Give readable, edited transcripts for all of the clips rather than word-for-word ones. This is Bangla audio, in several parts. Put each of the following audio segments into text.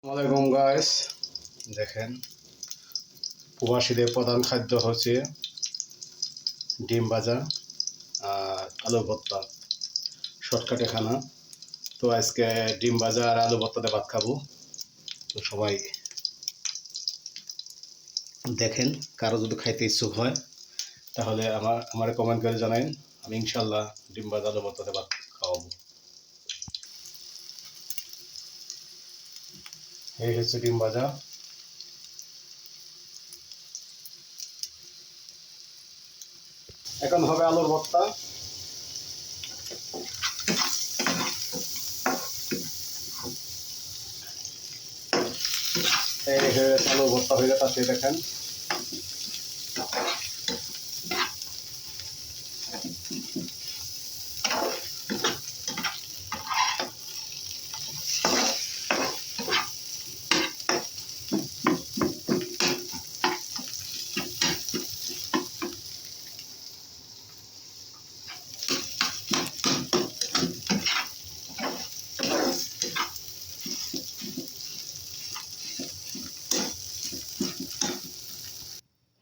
আসসালামাইকুম গাইস, দেখেন প্রবাসীদের প্রধান খাদ্য হচ্ছে ডিম ভাজা আর আলু ভর্তা, শর্টকাটে খানা। তো আজকে ডিম ভাজা আর আলু ভর্তাতে ভাত খাবো। তো সবাই দেখেন, কারো যদি খাইতে ইচ্ছুক হয় তাহলে আমার কমেন্ট করে জানাইন। আমি ইনশাল্লাহ ডিম ভাজা আলু ভর্তাতে ভাত খাওয়াবো। এই হচ্ছে ডিম ভাজা। এখন হবে আলুর ভর্তা। এই আলুর ভর্তা হয়ে গেছে, দেখেন।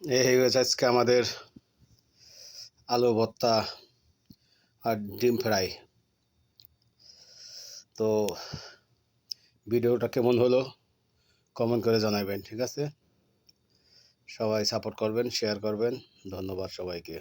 এই হয়ে গেছে আজকে আমাদের আলু ভর্তা আর ডিম ফ্রাই। তো ভিডিওটা কেমন হলো কমেন্ট করে জানাবেন, ঠিক আছে? সবাই সাপোর্ট করবেন, শেয়ার করবেন। ধন্যবাদ সবাইকে।